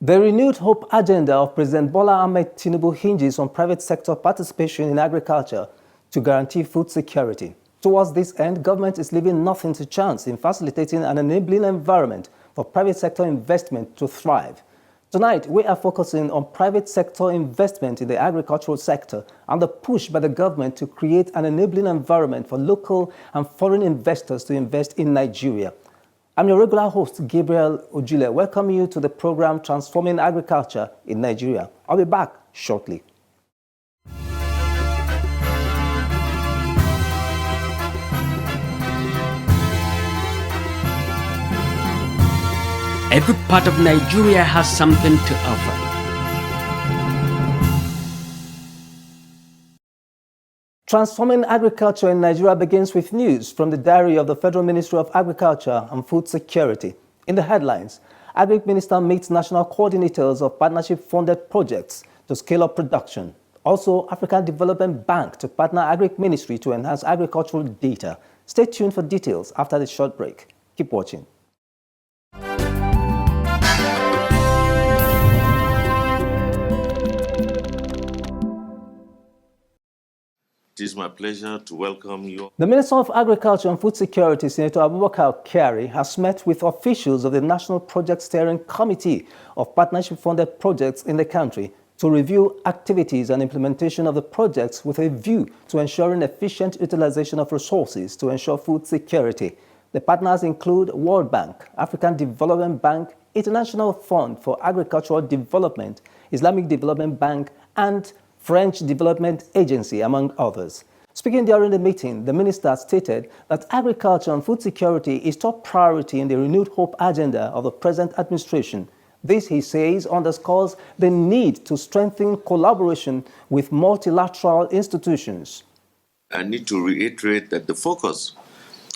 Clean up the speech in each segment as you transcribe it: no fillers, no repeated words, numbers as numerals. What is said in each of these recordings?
The renewed hope agenda of President Bola Ahmed Tinubu hinges on private sector participation in agriculture to guarantee food security. Towards this end, government is leaving nothing to chance in facilitating an enabling environment for private sector investment to thrive. Tonight, we are focusing on private sector investment in the agricultural sector and the push by the government to create an enabling environment for local and foreign investors to invest in Nigeria. I'm your regular host, Gabriel Ojule, welcoming you to the program Transforming Agriculture in Nigeria. I'll be back shortly. Every part of Nigeria has something to offer. Transforming agriculture in Nigeria begins with news from the diary of the Federal Ministry of Agriculture and Food Security. In the headlines, Agri Minister meets national coordinators of partnership-funded projects to scale up production. Also, African Development Bank to partner Agri Ministry to enhance agricultural data. Stay tuned for details after this short break. Keep watching. It is my pleasure to welcome you. The Minister of Agriculture and Food Security, Senator Abubakar Kyari, has met with officials of the National Project Steering Committee of Partnership-Funded Projects in the country to review activities and implementation of the projects with a view to ensuring efficient utilization of resources to ensure food security. The partners include World Bank, African Development Bank, International Fund for Agricultural Development, Islamic Development Bank, and French Development Agency, among others. Speaking during the meeting, the minister stated that agriculture and food security is top priority in the renewed hope agenda of the present administration. This, he says, underscores the need to strengthen collaboration with multilateral institutions. I need to reiterate that the focus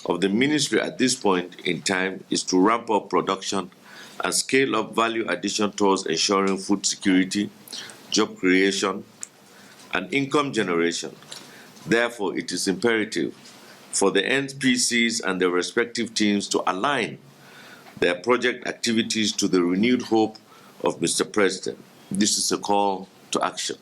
of the ministry at this point in time is to ramp up production and scale up value addition towards ensuring food security, job creation, and income generation. Therefore, it is imperative for the NPCs and their respective teams to align their project activities to the renewed hope of Mr. President. This is a call to action.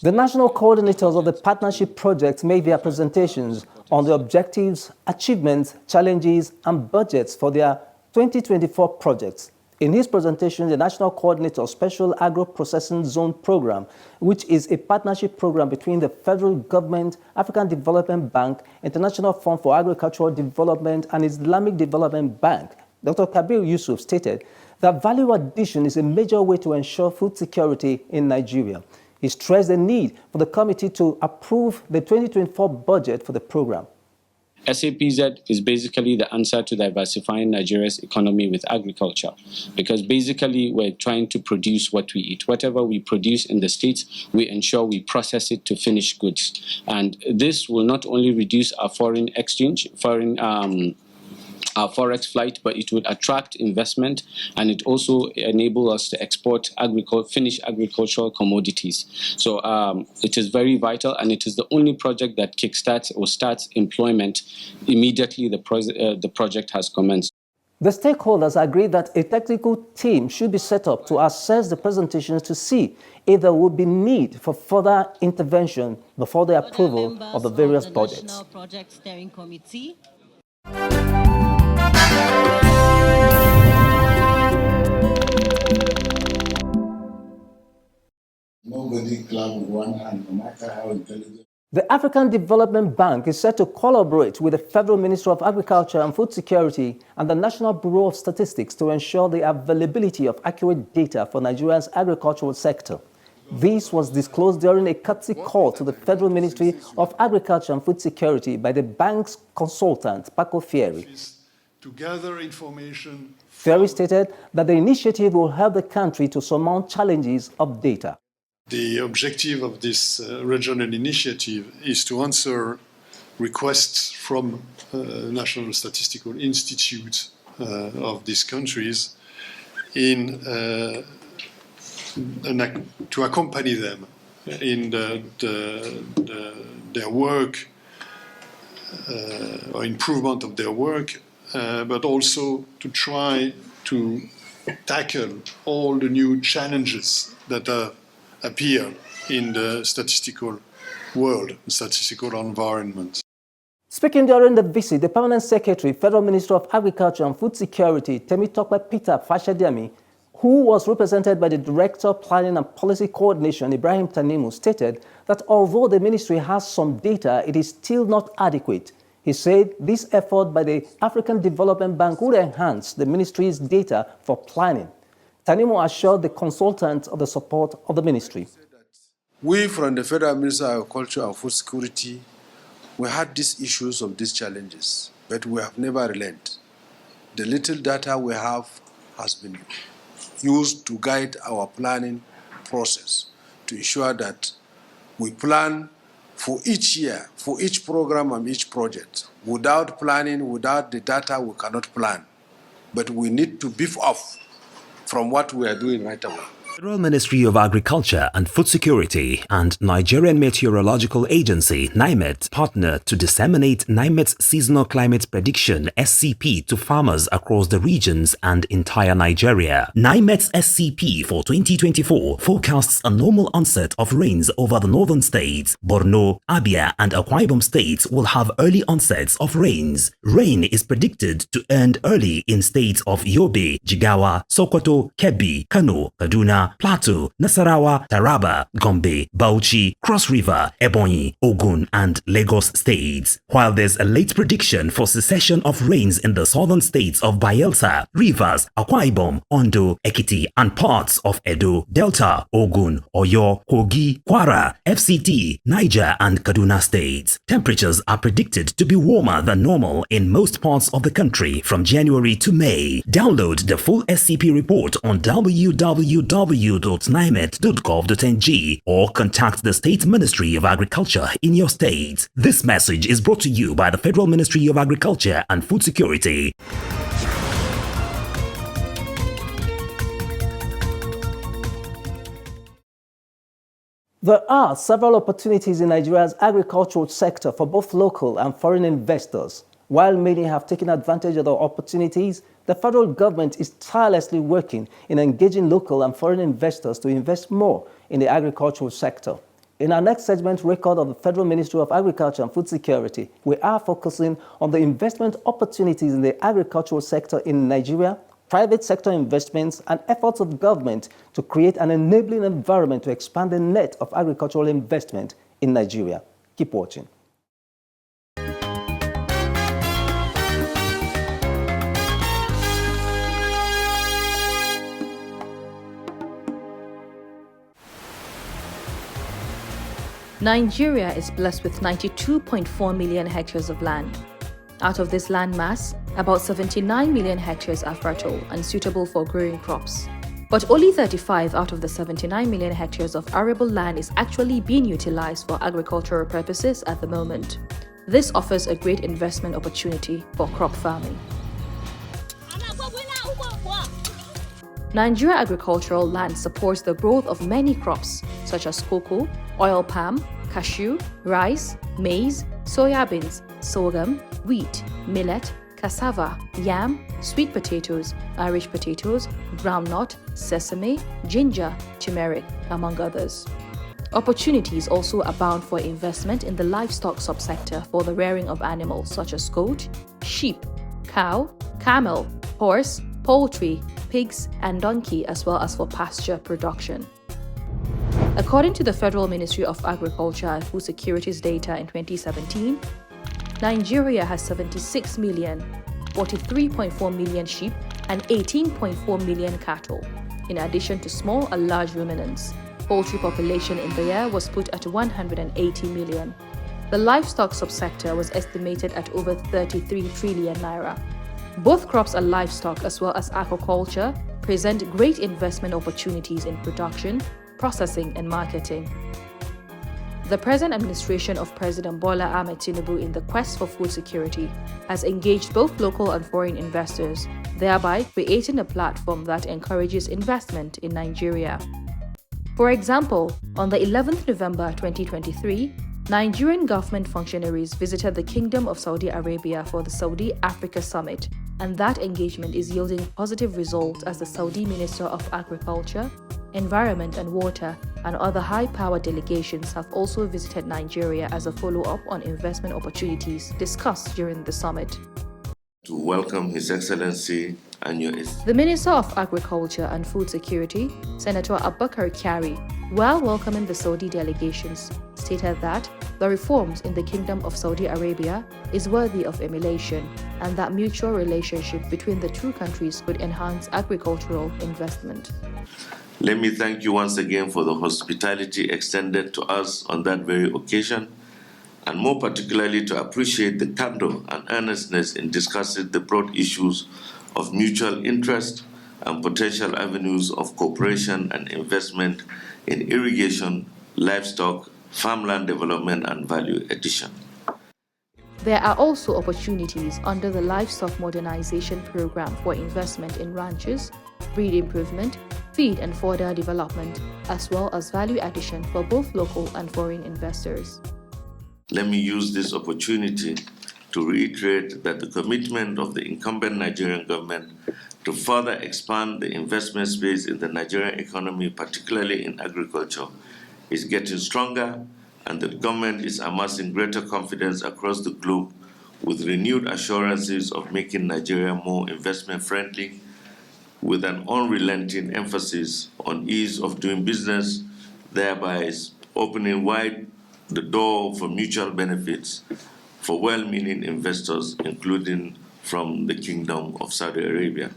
The national coordinators of the partnership project made their presentations on the objectives, achievements, challenges, and budgets for their 2024 projects. In his presentation, the National Coordinator of Special Agro-Processing Zone Program, which is a partnership program between the federal government, African Development Bank, International Fund for Agricultural Development, and Islamic Development Bank, Dr. Kabir Yusuf stated that value addition is a major way to ensure food security in Nigeria. He stressed the need for the committee to approve the 2024 budget for the program. SAPZ is basically the answer to diversifying Nigeria's economy with agriculture, because basically we're trying to produce what we eat. Whatever we produce in the States, we ensure we process it to finished goods. And this will not only reduce our foreign exchange, our forex flight, but it would attract investment, and it also enable us to export finished agricultural commodities. So it is very vital, and it is the only project that kickstarts or starts employment immediately the project has commenced. The stakeholders agreed that a technical team should be set up to assess the presentations to see if there would be need for further intervention before the approval of the various budgets. National Project Steering Committee. Nobody clap with one hand, no matter how intelligent. The African Development Bank is set to collaborate with the Federal Ministry of Agriculture and Food Security and the National Bureau of Statistics to ensure the availability of accurate data for Nigeria's agricultural sector. This was disclosed during a courtesy call to the Federal Ministry of Agriculture and Food Security by the bank's consultant, Paco Fieri. To gather information. Fieri stated that the initiative will help the country to surmount challenges of data. The objective of this regional initiative is to answer requests from National Statistical Institute of these countries to accompany them in their work or improvement of their work, but also to try to tackle all the new challenges that appear in the statistical world, the statistical environment. Speaking during the visit, the Permanent Secretary, Federal Minister of Agriculture and Food Security, Temitope Peter Fashadiami, who was represented by the Director of Planning and Policy Coordination, Ibrahim Tanimu, stated that although the ministry has some data, it is still not adequate. He said this effort by the African Development Bank would enhance the ministry's data for planning. Tanimu assured the consultants of the support of the ministry. We from the Federal Ministry of Agriculture and Food Security, we had these issues of these challenges, but we have never relent. The little data we have has been used to guide our planning process to ensure that we plan for each year, for each program and each project. Without planning, without the data, we cannot plan. But we need to beef up from what we are doing right away. Federal Ministry of Agriculture and Food Security and Nigerian Meteorological Agency (NIMET) partnered to disseminate NIMET's Seasonal Climate Prediction (SCP) to farmers across the regions and entire Nigeria. NIMET's SCP for 2024 forecasts a normal onset of rains over the northern states. Borno, Abia, and Akwa Ibom states will have early onsets of rains. Rain is predicted to end early in states of Yobe, Jigawa, Sokoto, Kebbi, Kano, Kaduna, Plateau, Nasarawa, Taraba, Gombe, Bauchi, Cross River, Ebonyi, Ogun, and Lagos states. While there's a late prediction for cessation of rains in the southern states of Bayelsa, Rivers, Akwa Ibom, Ondo, Ekiti, and parts of Edo, Delta, Ogun, Oyo, Kogi, Kwara, FCT, Niger, and Kaduna states. Temperatures are predicted to be warmer than normal in most parts of the country from January to May. Download the full SCP report on www.nimet.gov.ng or contact the State Ministry of Agriculture in your state. This message is brought to you by the Federal Ministry of Agriculture and Food Security. There are several opportunities in Nigeria's agricultural sector for both local and foreign investors. While many have taken advantage of the opportunities, the federal government is tirelessly working in engaging local and foreign investors to invest more in the agricultural sector. In our next segment, record of the Federal Ministry of Agriculture and Food Security, we are focusing on the investment opportunities in the agricultural sector in Nigeria, private sector investments, and efforts of government to create an enabling environment to expand the net of agricultural investment in Nigeria. Keep watching. Nigeria is blessed with 92.4 million hectares of land. Out of this land mass, about 79 million hectares are fertile and suitable for growing crops. But only 35 out of the 79 million hectares of arable land is actually being utilized for agricultural purposes at the moment. This offers a great investment opportunity for crop farming. Nigeria agricultural land supports the growth of many crops such as cocoa, oil palm, cashew, rice, maize, soya beans, sorghum, wheat, millet, cassava, yam, sweet potatoes, Irish potatoes, groundnut, sesame, ginger, turmeric, among others. Opportunities also abound for investment in the livestock subsector for the rearing of animals such as goat, sheep, cow, camel, horse, poultry, pigs, and donkey, as well as for pasture production. According to the Federal Ministry of Agriculture and Food Security's data in 2017, Nigeria has 76 million, 43.4 million sheep, and 18.4 million cattle, in addition to small and large ruminants. Poultry population in the year was put at 180 million. The livestock subsector was estimated at over 33 trillion naira. Both crops and livestock, as well as aquaculture, present great investment opportunities in production, processing, and marketing. The present administration of President Bola Ahmed Tinubu in the quest for food security has engaged both local and foreign investors, thereby creating a platform that encourages investment in Nigeria. For example, on the 11th November 2023, Nigerian government functionaries visited the Kingdom of Saudi Arabia for the Saudi Africa Summit, and that engagement is yielding positive results as the Saudi Minister of Agriculture, Environment and Water and other high-powered delegations have also visited Nigeria as a follow-up on investment opportunities discussed during the summit. To welcome His Excellency and your... The Minister of Agriculture and Food Security, Senator Abubakar Kyari, while welcoming the Saudi delegations, stated that the reforms in the Kingdom of Saudi Arabia is worthy of emulation and that mutual relationship between the two countries could enhance agricultural investment. Let me thank you once again for the hospitality extended to us on that very occasion, and more particularly to appreciate the candor and earnestness in discussing the broad issues of mutual interest and potential avenues of cooperation and investment in irrigation, livestock, farmland development and value addition. There are also opportunities under the Livestock Modernization Program for investment in ranches, breed improvement, feed and fodder development, as well as value addition for both local and foreign investors. Let me use this opportunity to reiterate that the commitment of the incumbent Nigerian government to further expand the investment space in the Nigerian economy, particularly in agriculture, is getting stronger, and the government is amassing greater confidence across the globe with renewed assurances of making Nigeria more investment-friendly, with an unrelenting emphasis on ease of doing business, thereby opening wide the door for mutual benefits for well-meaning investors, including from the Kingdom of Saudi Arabia.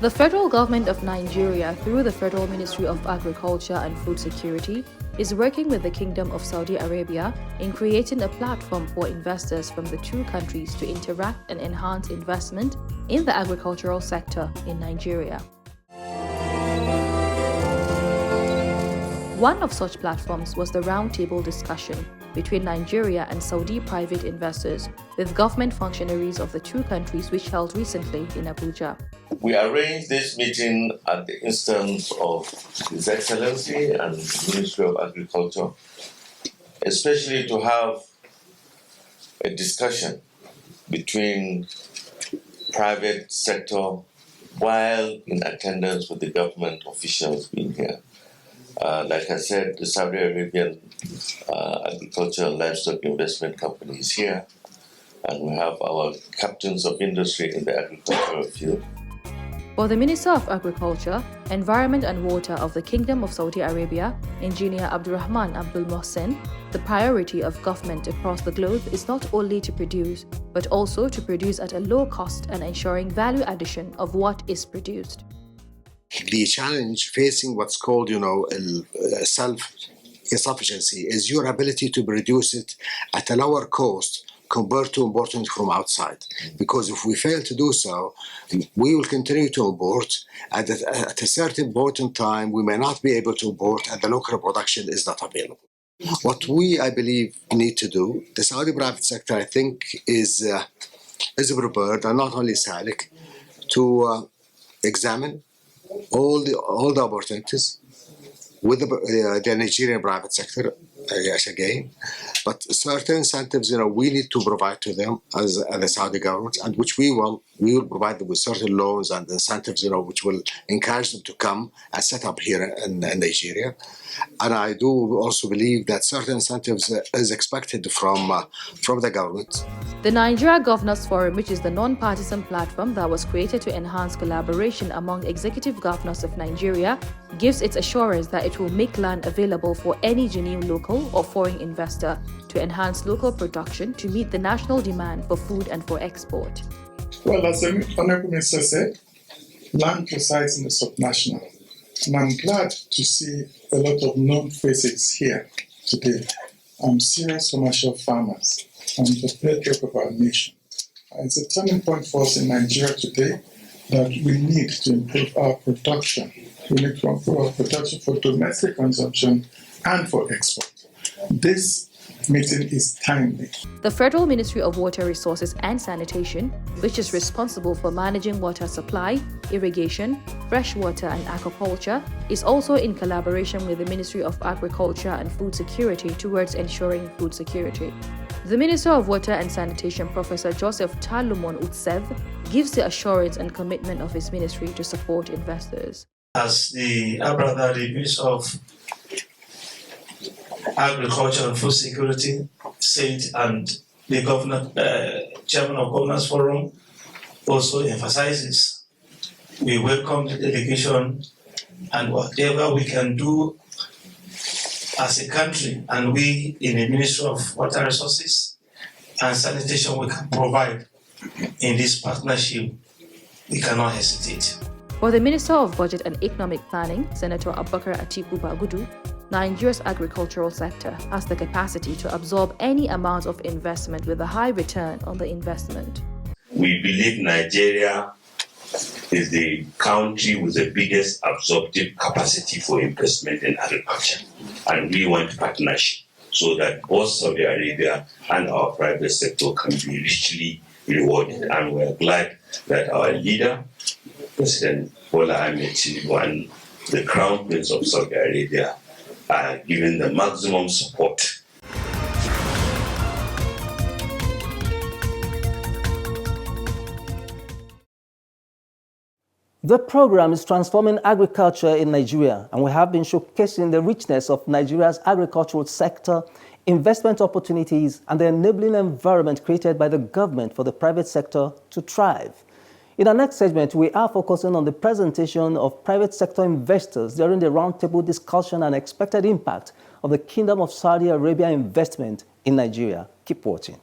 The federal government of Nigeria, through the Federal Ministry of Agriculture and Food Security, is working with the Kingdom of Saudi Arabia in creating a platform for investors from the two countries to interact and enhance investment in the agricultural sector in Nigeria. One of such platforms was the roundtable discussion between Nigeria and Saudi private investors with government functionaries of the two countries, which held recently in Abuja. We arranged this meeting at the instance of His Excellency and the Ministry of Agriculture, especially to have a discussion between private sector while in attendance with the government officials being here. Like I said, the Saudi Arabian Agriculture and Livestock Investment Company is here, and we have our captains of industry in the agricultural field. For the Minister of Agriculture, Environment and Water of the Kingdom of Saudi Arabia, Engineer Abdulrahman Abdul Mohsen, the priority of government across the globe is not only to produce, but also to produce at a low cost and ensuring value addition of what is produced. The challenge facing what's called, self-sufficiency is your ability to produce it at a lower cost compared to importing from outside. Because if we fail to do so, we will continue to import. At a certain point in time, we may not be able to import, and the local production is not available. What we, I believe, need to do, the Saudi private sector, I think, is prepared, and not only SALIC, to examine all the opportunities with the Nigerian private sector, yes, again, but certain incentives, we need to provide to them as the Saudi government, and which we will provide them with certain loans and incentives, which will encourage them to come and set up here in Nigeria. And I do also believe that certain incentives is expected from the government. The Nigeria Governors Forum, which is the non-partisan platform that was created to enhance collaboration among executive governors of Nigeria, gives its assurance that it will make land available for any genuine local or foreign investor to enhance local production to meet the national demand for food and for export. Well, as the Honorable Minister said, land resides in the subnational. And I'm glad to see a lot of known faces here today. Serious commercial farmers and the bedrock of our nation. It's a turning point for us in Nigeria today that we need to improve our production. We need to improve our production for domestic consumption and for export. This meeting is timely. The Federal Ministry of Water Resources and Sanitation, which is responsible for managing water supply, irrigation, freshwater and aquaculture, is also in collaboration with the Ministry of Agriculture and Food Security towards ensuring food security. The Minister of Water and Sanitation, Professor Joseph Talumon Utsev, gives the assurance and commitment of his ministry to support investors. As the Minister of Agriculture and Food Security said, and the Chairman of Governors Forum also emphasizes, we welcome the delegation and whatever we can do as a country, and we in the Ministry of Water Resources and Sanitation, we can provide in this partnership, we cannot hesitate. For the Minister of Budget and Economic Planning, Senator Abubakar Atiku Bagudu, Nigeria's agricultural sector has the capacity to absorb any amount of investment with a high return on the investment. We believe Nigeria is the country with the biggest absorptive capacity for investment in agriculture. And we want partnership so that both Saudi Arabia and our private sector can be richly rewarded. And we're glad that our leader, President Bola Ahmed Tinubu, and the Crown Prince of Saudi Arabia are giving the maximum support. The program is transforming agriculture in Nigeria, and we have been showcasing the richness of Nigeria's agricultural sector, investment opportunities, and the enabling environment created by the government for the private sector to thrive. In our next segment, we are focusing on the presentation of private sector investors during the roundtable discussion and expected impact of the Kingdom of Saudi Arabia investment in Nigeria. Keep watching.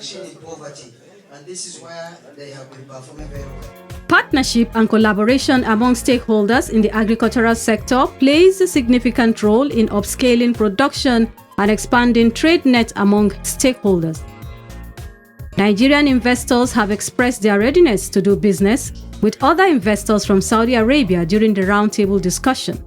In poverty, and this is where they have been performing very well. Partnership and collaboration among stakeholders in the agricultural sector plays a significant role in upscaling production and expanding trade net among stakeholders. Nigerian investors have expressed their readiness to do business with other investors from Saudi Arabia during the roundtable discussion.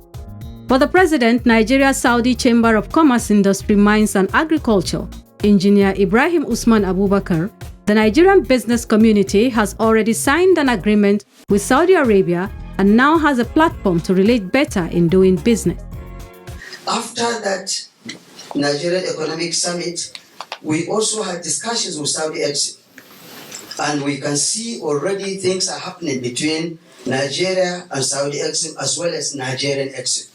For the President, Nigeria's Saudi Chamber of Commerce, Industry, Mines and Agriculture, Engineer Ibrahim Usman Abubakar, the Nigerian business community has already signed an agreement with Saudi Arabia and now has a platform to relate better in doing business. After that Nigerian Economic Summit, we also had discussions with Saudi Exim, and we can see already things are happening between Nigeria and Saudi Exim as well as Nigerian Exim.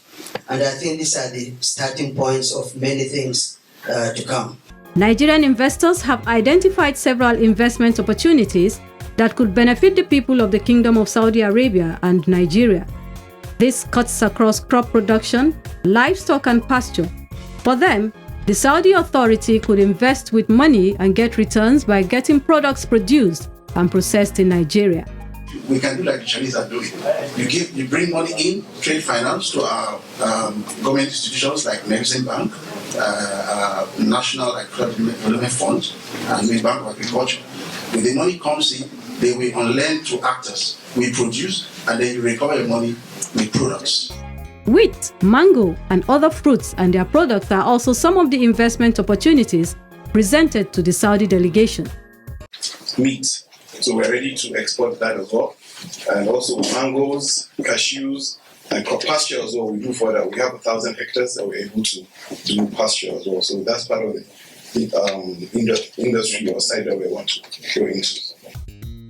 And I think these are the starting points of many things to come. Nigerian investors have identified several investment opportunities that could benefit the people of the Kingdom of Saudi Arabia and Nigeria. This cuts across crop production, livestock and pasture. For them, the Saudi authority could invest with money and get returns by getting products produced and processed in Nigeria. We can do like the Chinese are doing. You bring money in, trade finance to our government institutions like Exim Bank, National Development Fund, and the Bank of Agriculture. When the money comes in, they will lend to actors. We produce, and then you recover your money with products. Wheat, mango, and other fruits and their products are also some of the investment opportunities presented to the Saudi delegation. Meat. So we're ready to export that as well. And also mangoes, cashews, and crop pasture as well. We do for that. We have 1,000 hectares that we're able to do pasture as well. So that's part of the industry or side that we want to go into.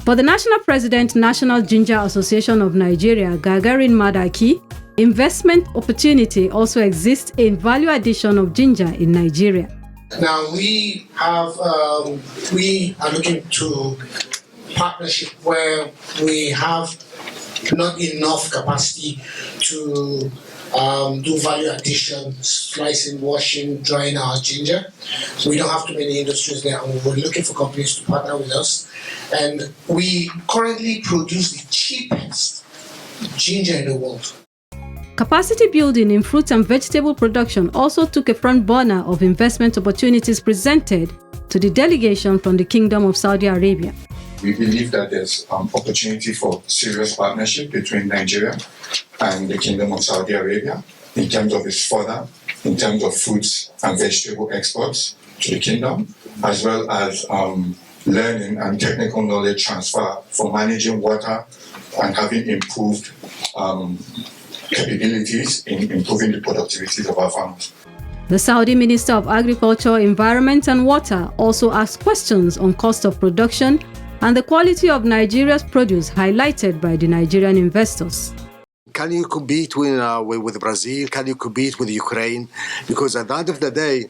For the National President, National Ginger Association of Nigeria, Gagarin Madaki, investment opportunity also exists in value addition of ginger in Nigeria. Now we are looking to partnership where we have not enough capacity to do value addition, slicing, washing, drying our ginger. So we don't have too many industries there, and we're looking for companies to partner with us. And we currently produce the cheapest ginger in the world. Capacity building in fruit and vegetable production also took a front burner of investment opportunities presented to the delegation from the Kingdom of Saudi Arabia. We believe that there's opportunity for serious partnership between Nigeria and the Kingdom of Saudi Arabia in terms of its fodder, in terms of fruits and vegetable exports to the kingdom, as well as learning and technical knowledge transfer for managing water and having improved capabilities in improving the productivity of our farmers. The Saudi Minister of Agriculture, Environment and Water also asked questions on cost of production and the quality of Nigeria's produce highlighted by the Nigerian investors. Can you compete with Brazil? Can you compete with Ukraine? Because at the end of the day,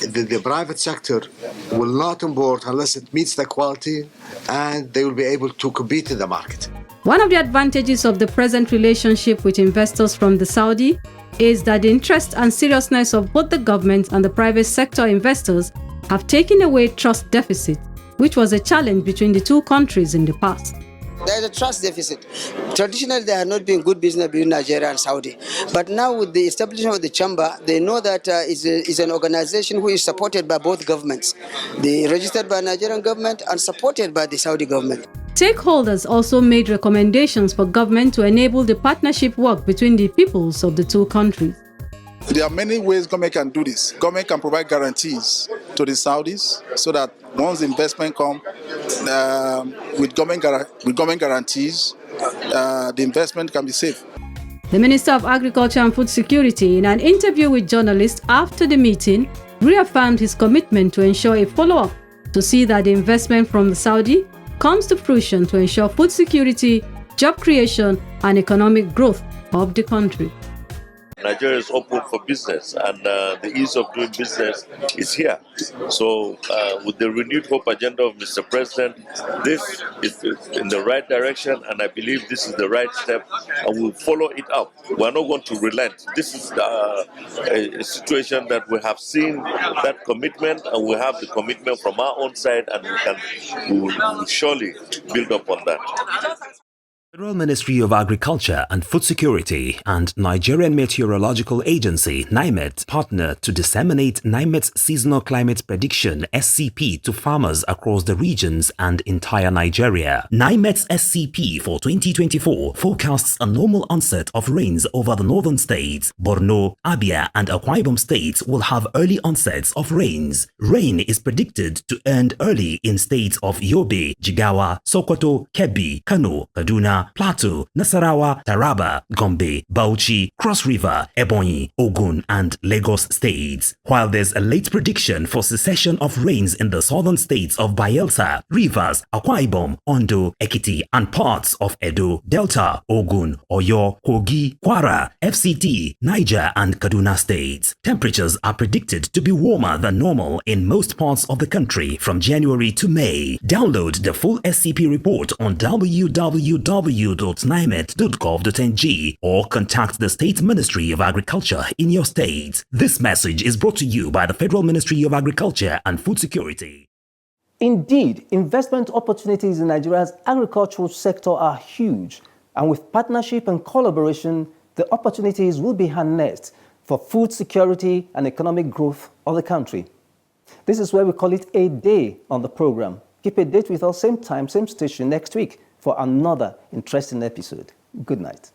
the private sector will not import unless it meets the quality, and they will be able to compete in the market. One of the advantages of the present relationship with investors from the Saudi is that the interest and seriousness of both the government and the private sector investors have taken away trust deficit, which was a challenge between the two countries in the past. There is a trust deficit. Traditionally, there had not been good business between Nigeria and Saudi. But now with the establishment of the chamber, they know that it's an organization who is supported by both governments. They registered by the Nigerian government and supported by the Saudi government. Stakeholders also made recommendations for government to enable the partnership work between the peoples of the two countries. There are many ways government can do this. Government can provide guarantees to the Saudis so that once the investment comes with government guarantees, the investment can be safe. The Minister of Agriculture and Food Security, in an interview with journalists after the meeting, reaffirmed his commitment to ensure a follow-up to see that the investment from the Saudi comes to fruition to ensure food security, job creation, and economic growth of the country. Nigeria is open for business, and the ease of doing business is here. So with the renewed hope agenda of Mr. President, this is in the right direction, and I believe this is the right step, and we'll follow it up. We're not going to relent. This is a situation that we have seen that commitment, and we have the commitment from our own side, and we will surely build up on that. Federal Ministry of Agriculture and Food Security and Nigerian Meteorological Agency (NIMET) partner to disseminate NIMET's seasonal climate prediction (SCP) to farmers across the regions and entire Nigeria. NIMET's SCP for 2024 forecasts a normal onset of rains over the northern states. Borno, Abia and Akwa Ibom states will have early onsets of rains. Rain is predicted to end early in states of Yobe, Jigawa, Sokoto, Kebbi, Kano, Kaduna, Plateau, Nasarawa, Taraba, Gombe, Bauchi, Cross River, Ebonyi, Ogun and Lagos states. While there's a late prediction for cessation of rains in the southern states of Bayelsa, Rivers, Akwa Ibom, Ondo, Ekiti and parts of Edo, Delta, Ogun, Oyo, Kogi, Kwara, FCT, Niger and Kaduna states. Temperatures are predicted to be warmer than normal in most parts of the country from January to May. Download the full SCP report on www.nimet.gov.ng or contact the State Ministry of Agriculture in your state. This message is brought to you by the Federal Ministry of Agriculture and Food Security. Indeed, investment opportunities in Nigeria's agricultural sector are huge, and with partnership and collaboration, the opportunities will be harnessed for food security and economic growth of the country. This is where we call it a day on the program. Keep a date with us, same time, same station next week for another interesting episode. Good night.